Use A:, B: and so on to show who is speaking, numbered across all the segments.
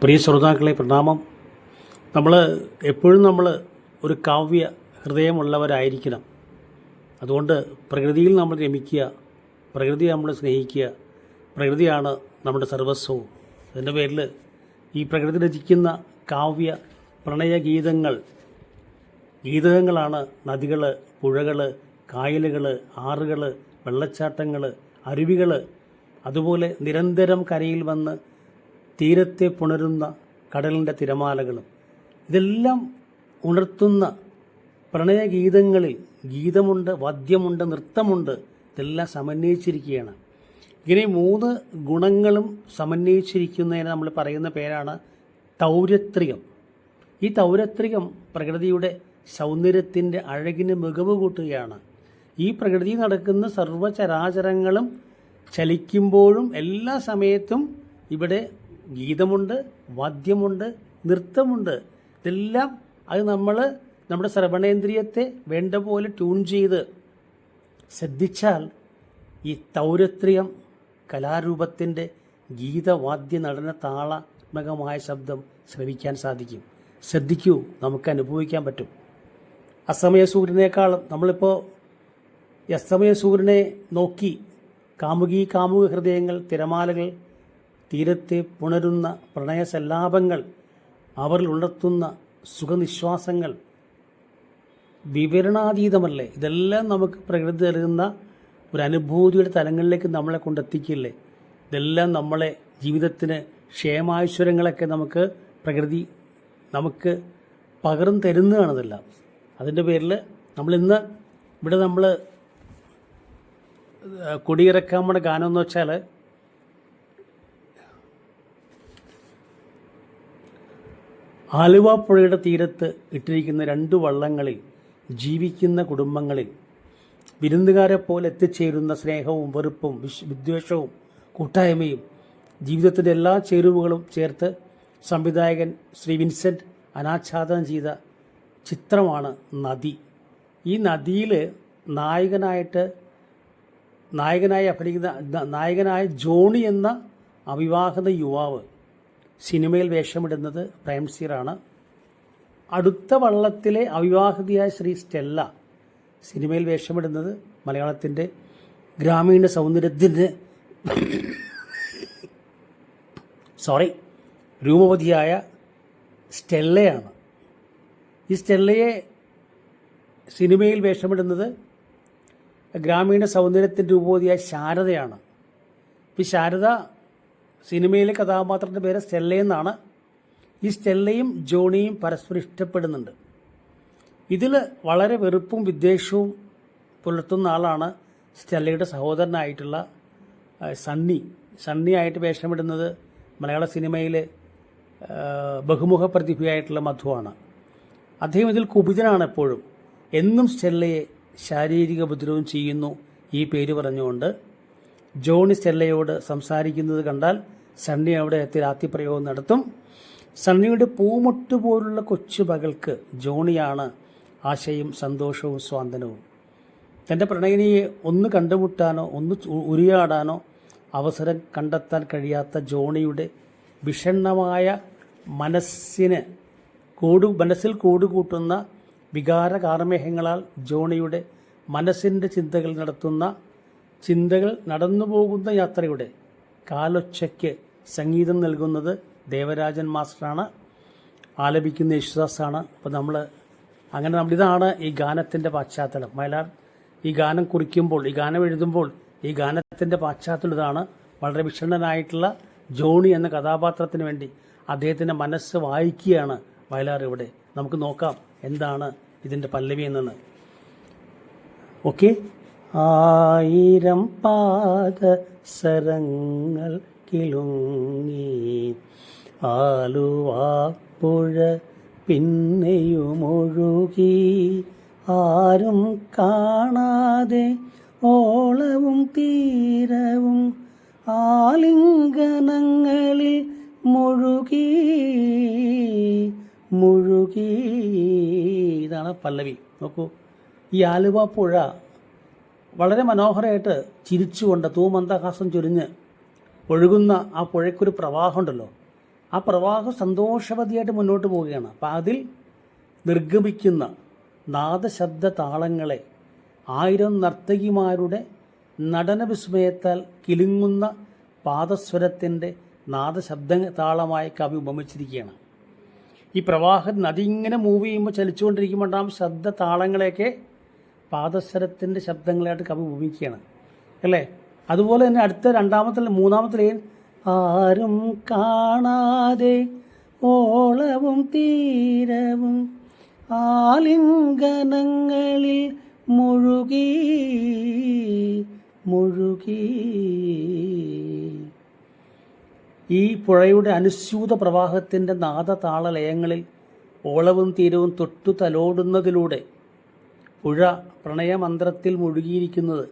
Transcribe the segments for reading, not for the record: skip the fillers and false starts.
A: പ്രിയ ശ്രോതാക്കളെ പ്രണാമം. നമ്മൾ എപ്പോഴും ഒരു കാവ്യ ഹൃദയമുള്ളവരായിരിക്കണം. അതുകൊണ്ട് പ്രകൃതിയിൽ നമ്മൾ രമിക്കുക, പ്രകൃതിയെ നമ്മൾ സ്നേഹിക്കുക. പ്രകൃതിയാണ് നമ്മുടെ സർവസ്വവും. അതിൻ്റെ പേരിൽ ഈ പ്രകൃതി രചിക്കുന്ന കാവ്യ ഗീതകങ്ങളാണ് നദികൾ, പുഴകൾ, കായലുകൾ, ആറുകൾ, വെള്ളച്ചാട്ടങ്ങൾ, അരുവികൾ, അതുപോലെ നിരന്തരം കരയിൽ വന്ന് തീരത്തെ പുണരുന്ന കടലിൻ്റെ തിരമാലകളും. ഇതെല്ലാം ഉണർത്തുന്ന പ്രണയഗീതങ്ങളിൽ ഗീതമുണ്ട്, വാദ്യമുണ്ട്, നൃത്തമുണ്ട്. ഇതെല്ലാം സമന്വയിച്ചിരിക്കുകയാണ്. ഇങ്ങനെ 3 ഗുണങ്ങളും സമന്വയിച്ചിരിക്കുന്നതിന് നമ്മൾ പറയുന്ന പേരാണ് തൗരത്രികം. ഈ തൗരത്രികം പ്രകൃതിയുടെ സൗന്ദര്യത്തിൻ്റെ അഴകിന് മികവ് കൂട്ടുകയാണ്. ഈ പ്രകൃതി നടക്കുന്ന സർവ്വചരാചരങ്ങളും ചലിക്കുമ്പോഴും എല്ലാ സമയത്തും ഇവിടെ ഗീതമുണ്ട്, വാദ്യമുണ്ട്, നൃത്തമുണ്ട്. ഇതെല്ലാം അത് നമ്മുടെ ശ്രവണേന്ദ്രിയത്തെ വേണ്ട പോലെ ട്യൂൺ ചെയ്ത് ശ്രദ്ധിച്ചാൽ ഈ തൗരത്രിയം കലാരൂപത്തിൻ്റെ ഗീതവാദ്യ നടന താളാത്മകമായ ശബ്ദം ശ്രവിക്കാൻ സാധിക്കും. ശ്രദ്ധിക്കൂ, നമുക്ക് അനുഭവിക്കാൻ പറ്റും. അസ്തമയ സൂര്യനേക്കാളും നമ്മളിപ്പോൾ അസ്തമയ സൂര്യനെ നോക്കി കാമുക ഹൃദയങ്ങൾ, തിരമാലകൾ, തീരത്തെ പുണരുന്ന പ്രണയസല്ലാപങ്ങൾ, അവരിൽ ഉണർത്തുന്ന സുഖനിശ്വാസങ്ങൾ വിവരണാതീതമല്ലേ? ഇതെല്ലാം നമുക്ക് പ്രകൃതി നൽകുന്ന ഒരു അനുഭൂതിയുടെ തലങ്ങളിലേക്ക് നമ്മളെ കൊണ്ടെത്തിക്കില്ലേ? ഇതെല്ലാം നമ്മളെ ജീവിതത്തിന് ക്ഷേമാശ്വരങ്ങളൊക്കെ പ്രകൃതി നമുക്ക് പകർന്നു തരുന്നതാണിതെല്ലാം. അതിൻ്റെ പേരിൽ നമ്മളിന്ന് ഇവിടെ കൊടിയിറക്കാൻ പോണ ഗാനം എന്ന് വെച്ചാൽ ആലുവ പുഴയുടെ തീരത്ത് ഇട്ടിരിക്കുന്ന 2 വള്ളങ്ങളിൽ ജീവിക്കുന്ന കുടുംബങ്ങളിൽ വിരുന്നുകാരെ പോലെ എത്തിച്ചേരുന്ന സ്നേഹവും വെറുപ്പും വിദ്വേഷവും കൂട്ടായ്മയും ജീവിതത്തിൻ്റെ എല്ലാ ചേരുവകളും ചേർത്ത് സംവിധായകൻ ശ്രീ വിൻസെൻ്റ് അനാച്ഛാദനം ചെയ്ത ചിത്രമാണ് നദി. ഈ നദിയിൽ നായകനായ ജോണി എന്ന അവിവാഹിത യുവാവ് സിനിമയിൽ വേഷമിടുന്നത് പ്രേംസീറാണ്. അടുത്ത വള്ളത്തിലെ അവിവാഹിതയായ ശ്രീ സ്റ്റെല്ല സിനിമയിൽ വേഷമിടുന്നത് മലയാളത്തിൻ്റെ ഗ്രാമീണ സൗന്ദര്യത്തിൻ്റെ രൂപവതിയായ സ്റ്റെല്ലയാണ്. ഈ സ്റ്റെല്ലയെ സിനിമയിൽ വേഷമിടുന്നത് ഗ്രാമീണ സൗന്ദര്യത്തിൻ്റെ രൂപവതിയായ ശാരദയാണ്. ഈ ശാരദ സിനിമയിലെ കഥാപാത്രത്തിൻ്റെ പേര് സ്റ്റെല്ലയെന്നാണ്. ഈ സ്റ്റെല്ലയും ജോണിയും പരസ്പരം ഇഷ്ടപ്പെടുന്നുണ്ട്. ഇതിൽ വളരെ വെറുപ്പും വിദ്വേഷവും പുലർത്തുന്ന ആളാണ് സ്റ്റെല്ലയുടെ സഹോദരനായിട്ടുള്ള സണ്ണിയായിട്ട് വേഷമിടുന്നത് മലയാള സിനിമയിലെ ബഹുമുഖ പ്രതിഭയായിട്ടുള്ള മധുവാണ്. അദ്ദേഹം ഇതിൽ കുപിതനാണ്. എപ്പോഴും എന്നും സ്റ്റെല്ലയെ ശാരീരിക ഉപദ്രവം ചെയ്യുന്നു ഈ പേര് പറഞ്ഞുകൊണ്ട്. ജോണി സ്റ്റെല്ലയോട് സംസാരിക്കുന്നത് കണ്ടാൽ സണ്ണി അവിടെ എത്തി രാത്രിപ്രയോഗം നടത്തും. സണ്ണിയുടെ പൂമൊട്ട് പോലുള്ള കൊച്ചു പകൾക്ക് ജോണിയാണ് ആശയും സന്തോഷവും സ്വാന്തനവും. തൻ്റെ പ്രണയിനിയെ ഒന്ന് കണ്ടുമുട്ടാനോ ഒന്ന് ഉരിയാടാനോ അവസരം കണ്ടെത്താൻ കഴിയാത്ത ജോണിയുടെ വിഷണ്ണമായ മനസ്സിൽ കൂടുകൂട്ടുന്ന വികാര കാർമേഹങ്ങളാൽ ജോണിയുടെ മനസ്സിൻ്റെ ചിന്തകൾ നടന്നു പോകുന്ന യാത്രയുടെ കാലൊച്ചയ്ക്ക് സംഗീതം നൽകുന്നത് ദേവരാജൻ മാസ്റ്ററാണ്. ആലപിക്കുന്ന യേശുദാസാണ്. അപ്പോൾ ഇതാണ് ഈ ഗാനത്തിൻ്റെ പശ്ചാത്തലം. വയലാർ ഈ ഗാനം കുറിക്കുമ്പോൾ, ഈ ഗാനം എഴുതുമ്പോൾ ഈ ഗാനത്തിൻ്റെ പശ്ചാത്തലം ഇതാണ്. വളരെ വിഷണ്ണനായിട്ടുള്ള ജോണി എന്ന കഥാപാത്രത്തിന് വേണ്ടി അദ്ദേഹത്തിൻ്റെ മനസ്സ് വായിക്കുകയാണ് വയലാർ ഇവിടെ. നമുക്ക് നോക്കാം എന്താണ് ഇതിൻ്റെ പല്ലവി എന്നത്. ഓക്കെ. 1000 പാദസരങ്ങൾ കിളുങ്ങി ആലുവാപ്പുഴ പിന്നെയുമൊഴുകി ആരും കാണാതെ ഓളവും തീരവും ആലിംഗനങ്ങളിൽ മുഴുകി. ഇതാണ് പല്ലവി. നോക്കൂ, ഈ ആലുവ പുഴ വളരെ മനോഹരമായിട്ട് ചിരിച്ചുകൊണ്ട് തൂമന്ദഹാസം ചൊരിഞ്ഞ് ഒഴുകുന്ന ആ പുഴയ്ക്കൊരു പ്രവാഹമുണ്ടല്ലോ. ആ പ്രവാഹം സന്തോഷവതിയായിട്ട് മുന്നോട്ട് പോവുകയാണ്. അപ്പം അതിൽ നിർഗമിക്കുന്ന നാദശബ്ദ താളങ്ങളെ 1000 നർത്തകിമാരുടെ നടനവിസ്മയത്താൽ കിലുങ്ങുന്ന പാദസ്വരത്തിൻ്റെ നാദശബ്ദ താളമായി കവി ഉപമിച്ചിരിക്കുകയാണ്. ഈ പ്രവാഹം നദി ഇങ്ങനെ മൂവ് ചെയ്യുമ്പോൾ ചലിച്ചുകൊണ്ടിരിക്കുമ്പോൾ ആ ശബ്ദ താളങ്ങളെയൊക്കെ പാദസ്വരത്തിൻ്റെ ശബ്ദങ്ങളായിട്ട് കവി ഉപമിക്കുകയാണ് അല്ലേ. അതുപോലെ തന്നെ അടുത്ത മൂന്നാമത്തെ ലൈൻ, ആരും കാണാതെ ഓളവും തീരവും ആലിംഗനങ്ങളിൽ മുഴുകി മുഴുകി. ഈ പുഴയുടെ അനുസ്യൂത പ്രവാഹത്തിൻ്റെ നാദതാളലയങ്ങളിൽ ഓളവും തീരവും തൊട്ടു തലോടുന്നതിലൂടെ പുഴ പ്രണയമന്ത്രത്തിൽ മുഴുകിയിരിക്കുന്നത്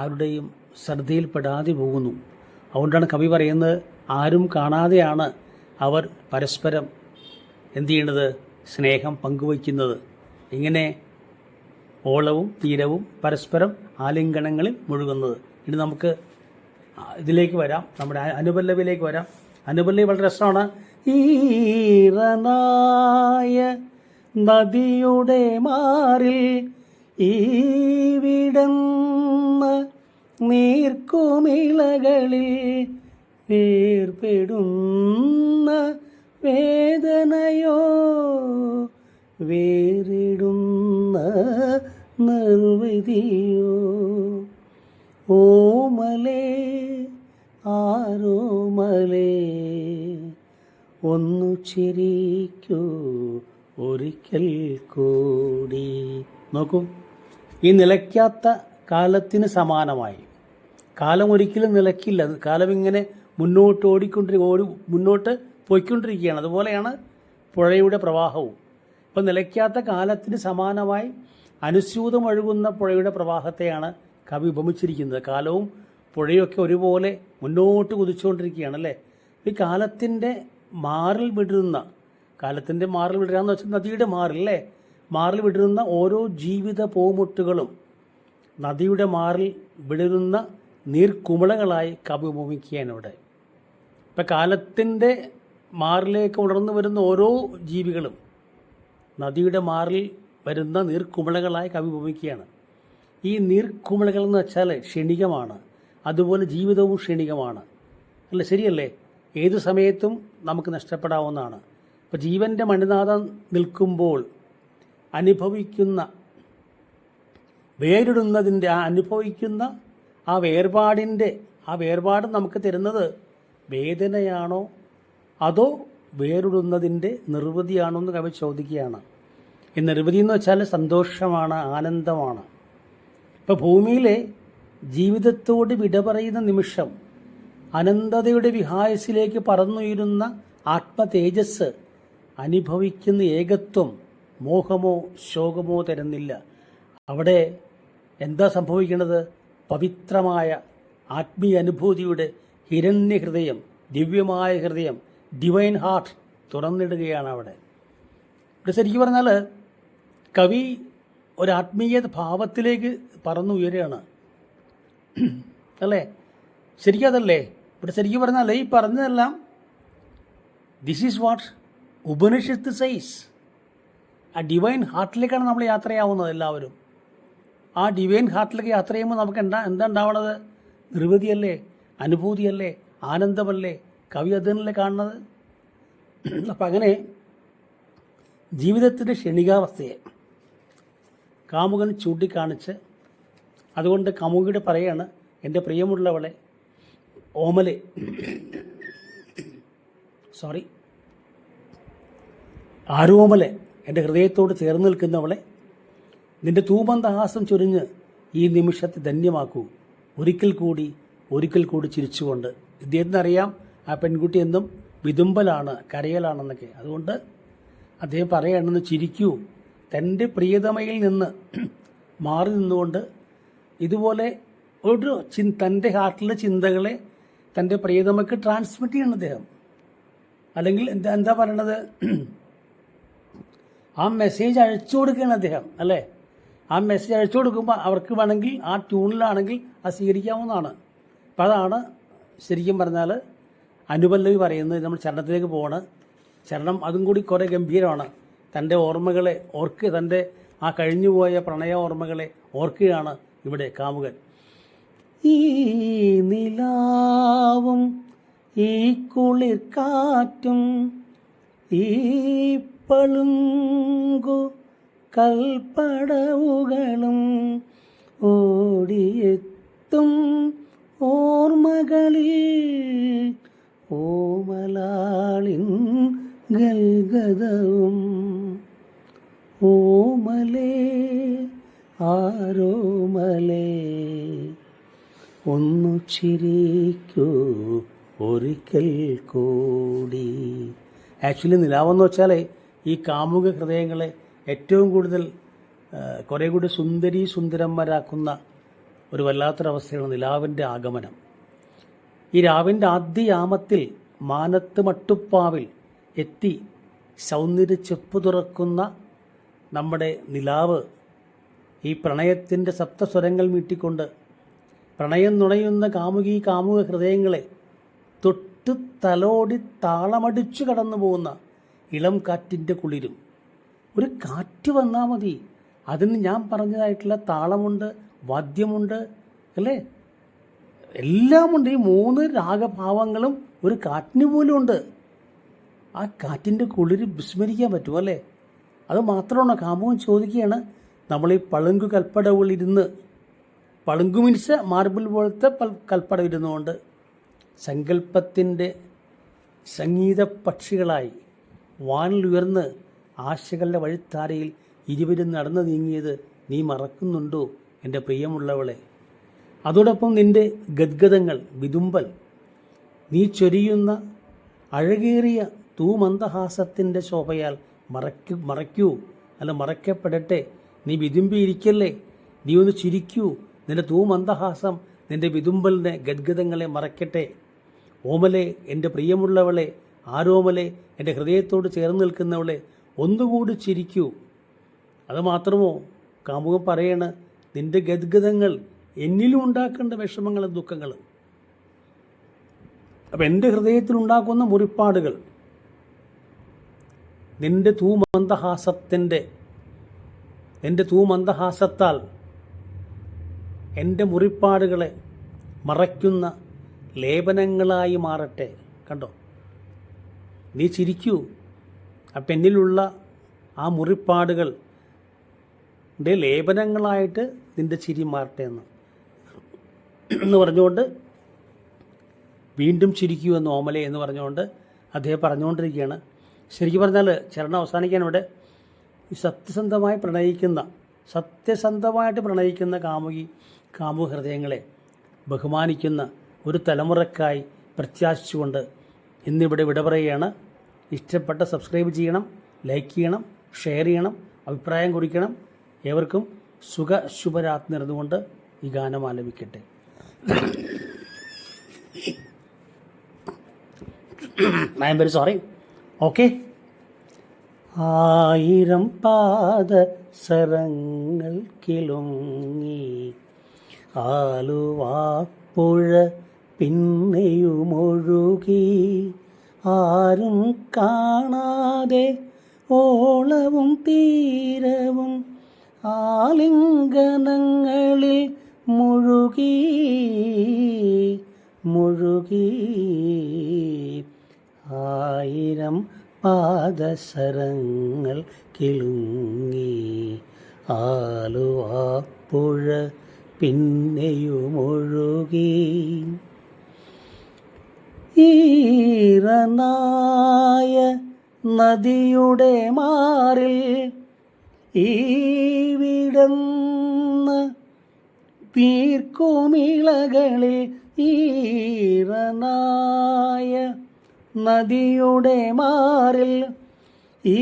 A: ആരുടെയും ശ്രദ്ധയിൽപ്പെടാതെ പോകുന്നു. അതുകൊണ്ടാണ് കവി പറയുന്നത്, ആരും കാണാതെയാണ് അവർ പരസ്പരം എന്ത് ചെയ്യേണ്ടത്, സ്നേഹം പങ്കുവയ്ക്കുന്നത്. ഇങ്ങനെ ഓളവും തീരവും പരസ്പരം ആലിംഗനങ്ങളിൽ മുഴുകുന്നത്. ഇനി നമുക്ക് ഇതിലേക്ക് വരാം, നമ്മുടെ അനുപല്ലവിയിലേക്ക് വരാം. അനുപല്ലവി വളരെ രസമാണ്. ഈറനായ നദിയുടെ മാറിൽ ഈവിടുന്ന നീർക്കുമിളകളിൽ വേർപെടുന്ന വേദനയോ വേറിടുന്ന നിർവൃതിയോ. ഓമലേ ആരോമലേ ഒന്നു ചിരിക്കൂ ഒരിക്കൽ കൂടി. നോക്കൂ, ഈ നിലയ്ക്കാത്ത കാലത്തിന് സമാനമായി, കാലം ഒരിക്കലും നിലയ്ക്കില്ല. കാലം ഇങ്ങനെ മുന്നോട്ട് മുന്നോട്ട് പോയിക്കൊണ്ടിരിക്കുകയാണ്. അതുപോലെയാണ് പുഴയുടെ പ്രവാഹവും. ഇപ്പം നിലയ്ക്കാത്ത കാലത്തിന് സമാനമായി അനുസ്യൂതമൊഴുകുന്ന പുഴയുടെ പ്രവാഹത്തെയാണ് കവി ഉപമിച്ചിരിക്കുന്നത്. കാലവും പുഴയൊക്കെ ഒരുപോലെ മുന്നോട്ട് കുതിച്ചുകൊണ്ടിരിക്കുകയാണ് അല്ലേ. ഈ കാലത്തിൻ്റെ മാറിൽ വിടരുന്ന വെച്ചാൽ നദിയുടെ മാറിൽ മാറിൽ വിടരുന്ന ഓരോ ജീവിത പൂമുട്ടുകളും നദിയുടെ മാറിൽ വിടരുന്ന നീർക്കുമിളകളായി കവി ഉപമിക്കുകയാണ് ഇവിടെ. ഇപ്പം കാലത്തിൻ്റെ മാറിലേക്ക് ഉണർന്നു വരുന്ന ഓരോ ജീവികളും നദിയുടെ മാറിൽ വരുന്ന നീർക്കുമിളകളായി കവി ഉപമിക്കുകയാണ്. ഈ നീർക്കുമിളകൾ എന്ന് വെച്ചാൽ ക്ഷണികമാണ്, അതുപോലെ ജീവിതവും ക്ഷണികമാണ് അല്ലേ, ശരിയല്ലേ? ഏതു സമയത്തും നമുക്ക് നഷ്ടപ്പെടാവുന്നതാണ്. ഇപ്പോൾ ജീവൻ്റെ മണിനാഥം നിൽക്കുമ്പോൾ അനുഭവിക്കുന്ന വേറിടുന്നതിൻ്റെ അനുഭവിക്കുന്ന ആ വേർപാട് നമുക്ക് തരുന്നത് വേദനയാണോ അതോ വേറിടുന്നതിൻ്റെ നിർവൃതിയാണോ എന്ന് കവി ചോദിക്കുകയാണ്. ഈ നിർവൃതി എന്ന് വെച്ചാൽ സന്തോഷമാണ്, ആനന്ദമാണ്. ഇപ്പോൾ ഭൂമിയിലെ ജീവിതത്തോട് വിട പറയുന്ന നിമിഷം അനന്തതയുടെ വിഹായസിലേക്ക് പറന്നുയരുന്ന ആത്മതേജസ് അനുഭവിക്കുന്ന ഏകത്വം മോഹമോ ശോകമോ തരുന്നില്ല. അവിടെ എന്താ സംഭവിക്കുന്നത്? പവിത്രമായ ആത്മീയ അനുഭൂതിയുടെ ഹിരണ്യഹൃദയം, ദിവ്യമായ ഹൃദയം, ഡിവൈൻ ഹാർട്ട് തുറന്നിടുകയാണ് അവിടെ. ഇവിടെ ശരിക്കും പറഞ്ഞാൽ കവി ഒരാത്മീയ ഭാവത്തിലേക്ക് പറന്നുയരുകയാണ് അല്ലേ. ശരിക്കും അതല്ലേ? ഇവിടെ ശരിക്കും പറഞ്ഞാൽ ഈ പറഞ്ഞതെല്ലാം this is what Upanishad size. ആ ഡിവൈൻ ഹാർട്ടിലേക്കാണ് നമ്മൾ യാത്രയാവുന്നത് എല്ലാവരും. ആ ഡിവൈൻ ഹാർട്ടിലേക്ക് യാത്ര ചെയ്യുമ്പോൾ നമുക്ക് എന്താ ഉണ്ടാവണത്? നിർവൃതിയല്ലേ, അനുഭൂതിയല്ലേ, ആനന്ദമല്ലേ? കവി അതിനല്ലേ കാണുന്നത്. അപ്പം അങ്ങനെ ജീവിതത്തിൻ്റെ ക്ഷണികാവസ്ഥയെ കാമുകൻ ചൂണ്ടിക്കാണിച്ച്, അതുകൊണ്ട് കാമുകിയുടെ പറയാണ്, എൻ്റെ പ്രിയമുള്ളവളെ, ഓമലെ, ആരോമലെ, എൻ്റെ ഹൃദയത്തോട് ചേർന്ന് നിൽക്കുന്നവളെ, നിൻ്റെ തൂമന്ദഹാസം ചൊരിഞ്ഞ് ഈ നിമിഷത്തെ ധന്യമാക്കൂ, ഒരിക്കൽ കൂടി ചിരിച്ചുകൊണ്ട്. ഇദ്ദേഹത്തിനറിയാം ആ പെൺകുട്ടി എന്നും വിതുമ്പലാണ്, കരയലാണെന്നൊക്കെ. അതുകൊണ്ട് അദ്ദേഹം പറയുകയാണെന്ന്, ചിരിക്കൂ, തൻ്റെ പ്രിയതമയിൽ നിന്ന് മാറി നിന്നുകൊണ്ട് ഇതുപോലെ തൻ്റെ ഹാർട്ടിലെ ചിന്തകളെ തൻ്റെ പ്രിയതമയ്ക്ക് ട്രാൻസ്മിറ്റ് ചെയ്യണം അദ്ദേഹം. അല്ലെങ്കിൽ എന്താ പറയണത്, ആ മെസ്സേജ് അയച്ചു കൊടുക്കുകയാണ് അദ്ദേഹം അല്ലേ. ആ മെസ്സേജ് അയച്ചു കൊടുക്കുമ്പോൾ അവർക്ക് വേണമെങ്കിൽ ആ ട്യൂണിലാണെങ്കിൽ അത് സ്വീകരിക്കാവുന്നതാണ്. അപ്പം അതാണ് ശരിക്കും പറഞ്ഞാൽ അനുപല്ലവി പറയുന്നത് നമ്മൾ ചരണത്തിലേക്ക് പോവാണ്. ചരണം അതും കൂടി കുറേ ഗംഭീരമാണ്. തൻ്റെ ഓർമ്മകളെ തൻ്റെ ആ കഴിഞ്ഞുപോയ പ്രണയ ഓർമ്മകളെ ഓർക്കുകയാണ് ഇവിടെ കാമുകൻ. ഈ നിലാവും ഈ കുളിർ കാറ്റും ഈ പളുങ്കു കൽപ്പടവുകളും ഓടിയെത്തും ഓർമ്മകളിൽ ഓമലാളിൻ ഗൽഗതവും ഓമലേ ആരോമലേ ഒന്നു ചിരിക്കൂ ഒരിക്കൽ കൂടി. ആക്ച്വലി നിലാവെന്ന് വെച്ചാൽ ഈ കാമുക ഹൃദയങ്ങളെ ഏറ്റവും കൂടുതൽ കുറേ കൂടി സുന്ദരന്മാരാക്കുന്ന ഒരു വല്ലാത്തൊരവസ്ഥയാണ് നിലാവിൻ്റെ ആഗമനം. ഈ രാവിൻ്റെ ആദ്യ യാമത്തിൽ മാനത്ത് മട്ടുപ്പാവിൽ എത്തി സൗന്ദര്യ ചെപ്പ് തുറക്കുന്ന നമ്മുടെ നിലാവ് ഈ പ്രണയത്തിൻ്റെ സപ്തസ്വരങ്ങൾ മീട്ടിക്കൊണ്ട് പ്രണയം നുണയുന്ന കാമുക ഹൃദയങ്ങളെ തൊട്ട് തലോടി താളമടിച്ചു കടന്നു പോകുന്ന ഇളം കാറ്റിൻ്റെ കുളിരും. ഒരു കാറ്റ് വന്നാൽ മതി, അതിന് ഞാൻ പറഞ്ഞതായിട്ടുള്ള താളമുണ്ട്, വാദ്യമുണ്ട്, അല്ലേ, എല്ലാമുണ്ട്. ഈ 3 രാഗഭാവങ്ങളും ഒരു കാറ്റിന് പോലും ഉണ്ട്. ആ കാറ്റിൻ്റെ കുളിര് വിസ്മരിക്കാൻ പറ്റുമോ അല്ലേ? അത് മാത്രമാണ് കാമുകൻ ചോദിക്കുകയാണ്. നമ്മൾ ഈ പളുങ്കു കൽപ്പടവുകളിരുന്ന്, പളുങ്കു മീൻസ് മാർബിൾ പോലത്തെ കൽപ്പട ഇരുന്നുകൊണ്ട് സങ്കല്പത്തിൻ്റെ സംഗീത പക്ഷികളായി വാനിലുയർന്ന് ആശകളുടെ വഴിത്താരയിൽ ഇരുവരും നടന്നു നീങ്ങിയത് നീ മറക്കുന്നുണ്ടോ എൻ്റെ പ്രിയമുള്ളവളെ? അതോടൊപ്പം നിൻ്റെ ഗദ്ഗതങ്ങൾ, വിതുമ്പൽ, നീ ചൊരിയുന്ന അഴകേറിയ തൂമന്ദഹാസത്തിൻ്റെ ശോഭയാൽ മറയ്ക്കപ്പെടട്ടെ. നീ വിതുമ്പിയിരിക്കല്ലേ, നീ ഒന്ന് ചിരിക്കൂ. നിൻ്റെ തൂമന്ദഹാസം നിൻ്റെ വിതുമ്പലിനെ ഗദ്ഗതങ്ങളെ മറയ്ക്കട്ടെ. ഓമലെ, എൻ്റെ പ്രിയമുള്ളവളെ, ആരോമലെ, എൻ്റെ ഹൃദയത്തോട് ചേർന്ന് നിൽക്കുന്നവളെ, ഒന്നുകൂടി ചിരിക്കൂ. അത് മാത്രമോ, കാമുകൻ പറയണ്, നിൻ്റെ ഗദ്ഗതങ്ങൾ എന്നിലും ഉണ്ടാക്കേണ്ട വിഷമങ്ങളും ദുഃഖങ്ങളും. അപ്പം എൻ്റെ ഹൃദയത്തിലുണ്ടാക്കുന്ന മുറിപ്പാടുകൾ നിൻ്റെ തൂമന്ദഹാസത്താൽ എൻ്റെ മുറിപ്പാടുകളെ മറയ്ക്കുന്ന ലേപനങ്ങളായി മാറട്ടെ. കണ്ടോ, നീ ചിരിക്കൂ, അപ്പം എന്നിലുള്ള ആ മുറിപ്പാടുകൾ ലേപനങ്ങളായിട്ട് നിൻ്റെ ചിരി മാറട്ടെ എന്ന് പറഞ്ഞുകൊണ്ട് വീണ്ടും ചിരിക്കൂ എന്ന് ഓമലെ എന്ന് പറഞ്ഞുകൊണ്ട് അദ്ദേഹം പറഞ്ഞുകൊണ്ടിരിക്കുകയാണ്. ശരിക്കും പറഞ്ഞാൽ ചരണം അവസാനിക്കാൻ ഇവിടെ ഈ സത്യസന്ധമായിട്ട് പ്രണയിക്കുന്ന കാമുക ഹൃദയങ്ങളെ ബഹുമാനിക്കുന്ന ഒരു തലമുറക്കായി പ്രത്യാശിച്ചുകൊണ്ട് ഇന്നിവിടെ വിട പറയുകയാണ്. ഇഷ്ടപ്പെട്ട സബ്സ്ക്രൈബ് ചെയ്യണം, ലൈക്ക് ചെയ്യണം, ഷെയർ ചെയ്യണം, അഭിപ്രായം കുറിക്കണം. ഏവർക്കും ശുഭരാത്രി നേർന്നുകൊണ്ട് ഈ ഗാനം ആലപിക്കട്ടെ. I am very sorry. Okay. 1000 പാദസരങ്ങൾ കിലുങ്ങി ആലുവാപ്പുഴ പിന്നെയുമൊഴുകി ആരും കാണാതെ ഓളവും തീരവും ആലിംഗനങ്ങളിൽ മുഴുകി 1000 പാദസരങ്ങൾ കിലുങ്ങി ആലുവാപ്പുഴ പിന്നെയുമൊഴുകി ഈറനായ നദിയുടെ മാറിൽ ഈ വിടന്ന തീർക്കുമിളകളിൽ ഈറനായ നദിയുടെ മാറിൽ ഈ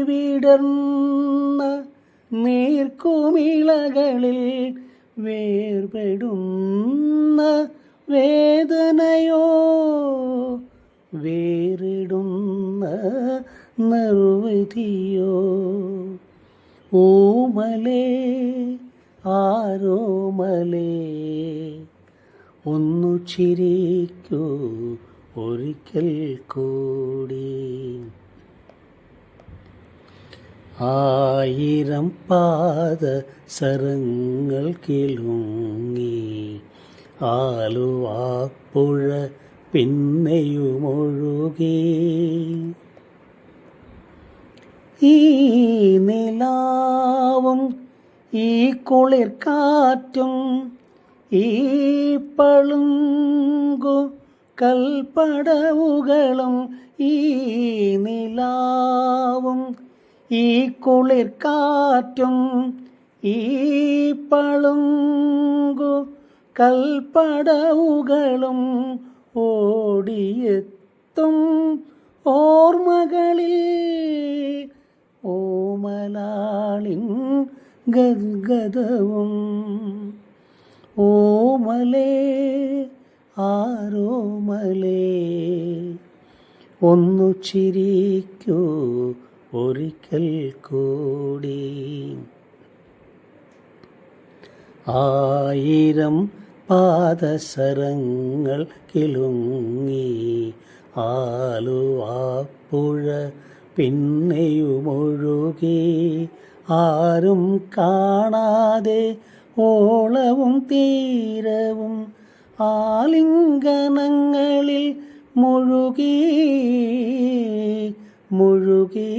A: വിടർന്ന നീർക്കുമിളകളിൽ വേർപെടുന്ന വേദനയോ വേറിടുന്ന നിർവൃതിയോ ഓമലേ ആരോമലേ ഒന്നു ചിരിക്കൂ ഒരിക്കൽ കൂടി. 1000 പാദസരങ്ങൾ കിലുങ്ങി ആലുവാപ്പുഴ പിന്നെയുമൊഴുകി. ഈ നിലാവും ഈ കുളിർക്കാറ്റും ഈ പളുങ്കു കൽപ്പടവുകളും, ഈ നിലാവും ഈ കുളിർക്കാറ്റും ഈ പളുങ്കു കൽപ്പടവുകളും ഓടിയെത്തും ഓർമ്മകളിൽ ഓമലാളിൻ ഗദ്ഗദവും. ഓമലേ ആരോമലേ ഒന്നു ചിരിക്കൂ ഒരിക്കൽ കൂടി. 1000 പാദസരങ്ങൾ കിലുങ്ങി ആലുവാപ്പുഴ പിന്നെയുമൊഴുകി. ആരും കാണാതെ ഓളവും തീരവും ആലിംഗനങ്ങളിൽ മുഴുകി മുഴുകി.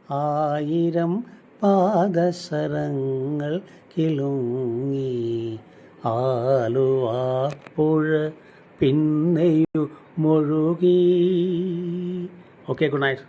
A: 1000 പാദസരങ്ങൾ കിലുങ്ങി ആലുവാപ്പുഴ പിന്നെയുമൊഴുകി. Okay, good night.